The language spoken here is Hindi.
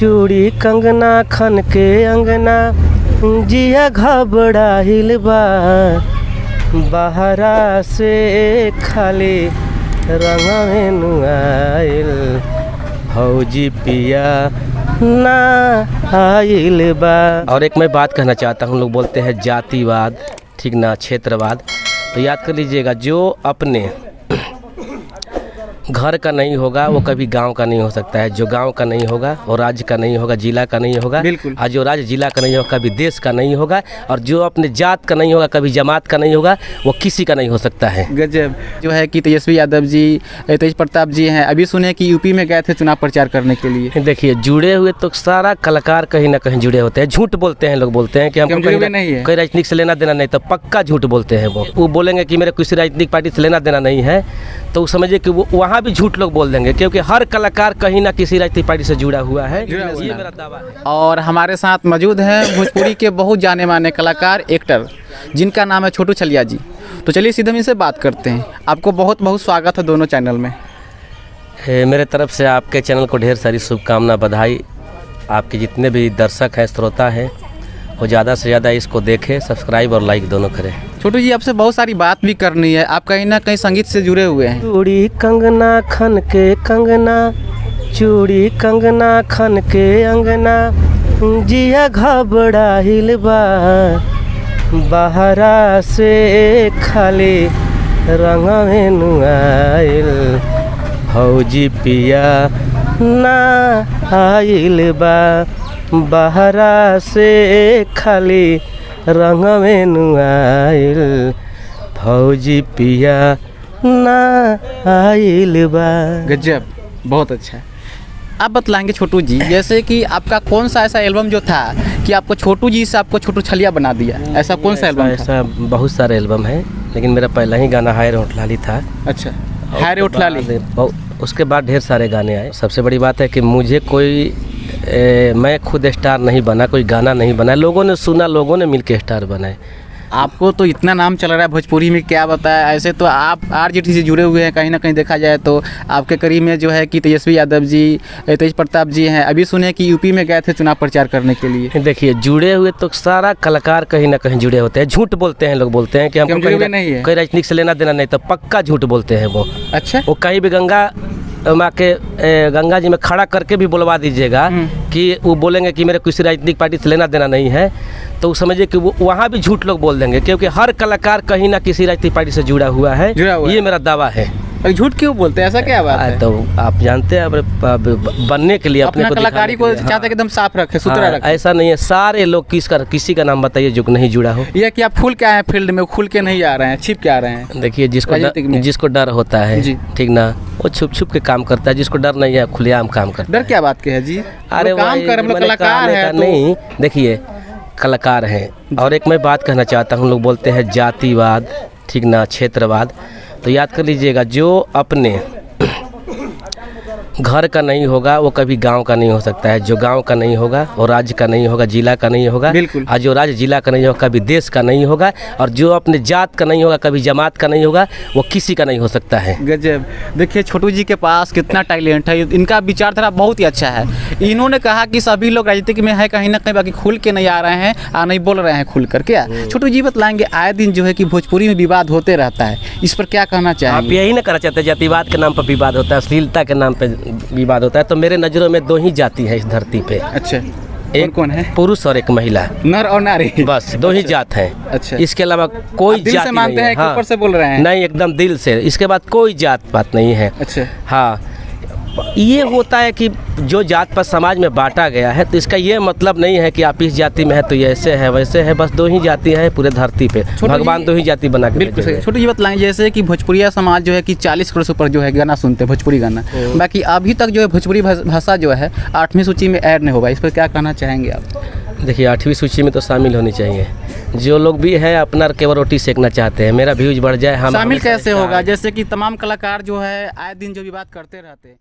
चूड़ी कंगना खन के अंगना जिया घबराइल बा, बहरा से खाली रंगवे नुआइल, भौजी पिया ना आइल बा। और एक मैं बात कहना चाहता हूँ, लोग बोलते हैं जातिवाद, ठीक ना, क्षेत्रवाद, तो याद कर लीजिएगा जो अपने घर का नहीं होगा वो कभी गांव का नहीं हो सकता है, जो गांव का नहीं होगा वो राज्य का नहीं होगा, जिला का नहीं होगा, और जो राज्य जिला का नहीं होगा कभी देश का नहीं होगा, और जो अपने जात का नहीं होगा कभी जमात का नहीं होगा, वो किसी का नहीं हो सकता है। गजब। जो है कि तेजस्वी यादव जी, तेज प्रताप जी हैं, अभी सुने कि यूपी में गए थे चुनाव प्रचार करने के लिए। देखिए जुड़े हुए तो सारा कलाकार कहीं ना कहीं जुड़े होते हैं, झूठ बोलते हैं, लोग बोलते हैं कि हमको कोई राजनीतिक से लेना देना नहीं, तो पक्का झूठ बोलते हैं। वो बोलेंगे कि मेरे किसी राजनीतिक पार्टी से लेना देना नहीं है, तो समझिए कि वो वहाँ भी झूठ लोग बोल देंगे, क्योंकि हर कलाकार कहीं ना किसी राजनीतिक पार्टी से जुड़ा हुआ है, ये मेरा दावा है। और हमारे साथ मौजूद हैं भोजपुरी के बहुत जाने माने कलाकार, एक्टर, जिनका नाम है छोटू छलिया जी। तो चलिए सीधे इनसे बात करते हैं। आपको बहुत बहुत स्वागत है दोनों चैनल में। मेरे तरफ से आपके चैनल को ढेर सारी शुभकामना, बधाई। आपके जितने भी दर्शक हैं, श्रोता हैं, वो ज़्यादा से ज़्यादा इसको देखें, सब्सक्राइब और लाइक दोनों करें। छोटू जी, आपसे बहुत सारी बात भी करनी है, आप कहीं ना कहीं संगीत से जुड़े हुए हैं। चूड़ी कंगना खन के कंगना, चूड़ी कंगना खन के अंगना जिया घबराइल बा, बहरा से खाली रंगवे नुआइल, भौजी पिया ना आइल बा, बहरा से खाली रंगवे नुआइल, भौजी पिया ना आइल बा। गजब, बहुत अच्छा। आप बतलाएंगे छोटू जी, जैसे कि आपका कौन सा ऐसा एल्बम जो था कि आपको छोटू जी से आपको छोटू छलिया बना दिया, ऐसा कौन सा एल्बम? ऐसा बहुत सारे एल्बम है, लेकिन मेरा पहला ही गाना हाय रे होठलाली था। अच्छा, हाय रे होठलाली। उसके बाद ढेर सारे गाने आए। सबसे बड़ी बात है कि मुझे कोई मैं खुद स्टार नहीं बना, कोई गाना नहीं बना, लोगों ने सुना, लोगों ने मिलके स्टार बनाए। आपको तो इतना नाम चल रहा है भोजपुरी में, क्या बताया। ऐसे तो आप आरजेडी से जुड़े हुए हैं, कहीं ना कहीं देखा जाए तो आपके करीब में जो है कि तेजस्वी यादव जी, तेज प्रताप जी हैं, अभी सुने कि यूपी में गए थे चुनाव प्रचार करने के लिए। देखिए जुड़े हुए तो सारा कलाकार कहीं ना कहीं जुड़े होते हैं, झूठ बोलते हैं, लोग बोलते हैं कि हमको कोई राजनीतिक से लेना देना नहीं, तो पक्का झूठ बोलते हैं वो। अच्छा, वो कहीं भी गंगा जी में खड़ा करके भी बुलवा दीजिएगा कि वो बोलेंगे कि मेरे किसी राजनीतिक पार्टी से लेना देना नहीं है, तो समझिए कि वो वहाँ भी झूठ लोग बोल देंगे, क्योंकि हर कलाकार कहीं ना किसी राजनीतिक पार्टी से जुड़ा हुआ है, ये मेरा दावा है। झूठ क्यों बोलते हैं, ऐसा क्या बात है? तो आप जानते हैं बनने के लिए अपने कलाकारी को चाहते हैं एकदम साफ रखे, सुथरा रखे। ऐसा नहीं है, सारे लोग किसी का नाम बताइए जो नहीं जुड़ा हो। ये कि आप खुल के आए हैं फील्ड में, खुल के नहीं आ रहे हैं, छिप के आ रहे हैं। देखिए जिसको डर होता है, ठीक ना, वो छुप के काम करता है, जिसको डर नहीं है खुलेआम काम करता है। डर क्या बात के है जी? अरे काम कर, हम लोग कलाकार हैं। नहीं, देखिए कलाकार हैं। और एक मैं बात कहना चाहता हूँ, लोग बोलते हैं जातिवाद, ठीक ना, क्षेत्रवाद, तो याद कर लीजिएगा जो अपने घर का नहीं होगा वो कभी गांव का नहीं हो सकता है, जो गांव का नहीं होगा वो राज्य का नहीं होगा, जिला का नहीं होगा, और जो राज्य जिला का नहीं होगा कभी देश का नहीं होगा, और जो अपने जात का नहीं होगा कभी जमात का नहीं होगा, वो किसी का नहीं हो सकता है। गजब। देखिए छोटू जी के पास कितना टैलेंट है, इनका विचारधारा बहुत ही अच्छा है। इन्होंने कहा कि सभी लोग राजनीति में है कहीं ना कहीं, बाकी खुल के नहीं आ रहे हैं और नहीं बोल रहे हैं खुल कर। क्या छोटू जी बतलाएंगे, आए दिन जो है कि भोजपुरी में विवाद होते रहता है, इस पर क्या कहना चाहेंगे? आप यही ना करना चाहते, जातिवाद के नाम पर विवाद होता है, अश्लीलता के नाम पर विवाद होता है, तो मेरे नज़रों में दो ही जाति है इस धरती पे। अच्छा, एक कौन है? पुरुष और एक महिला, नर और नारी, बस दो ही जात हैं। अच्छा, इसके अलावा कोई जात मानते हैं? हाँ, ऊपर से बोल रहे हैं? नहीं, एकदम दिल से, इसके बाद कोई जात पात नहीं है। अच्छा, हाँ, ये होता है कि जो जात पर समाज में बांटा गया है, तो इसका ये मतलब नहीं है कि आप इस जाति में है तो ये ऐसे है वैसे है, बस दो ही जाति है पूरे धरती पे, भगवान दो ही जाति बना के। बिल्कुल सही। छोटू जी बतलाएं, जैसे कि भोजपुरिया समाज जो है कि 40 करोड़ से ऊपर जो है गाना सुनते हैं, भोजपुरी गाना, बाकी अभी तक जो है भोजपुरी भाषा जो है 8वीं सूची में ऐड नहीं होगा, इस पर क्या कहना चाहेंगे आप? देखिए 8वीं सूची में तो शामिल होनी चाहिए, जो लोग भी है अपना केवल रोटी सेकना चाहते हैं, मेरा व्यूज बढ़ जाए। हम शामिल कैसे होगा? जैसे कि तमाम कलाकार जो है आए दिन जो भी बात करते रहते हैं।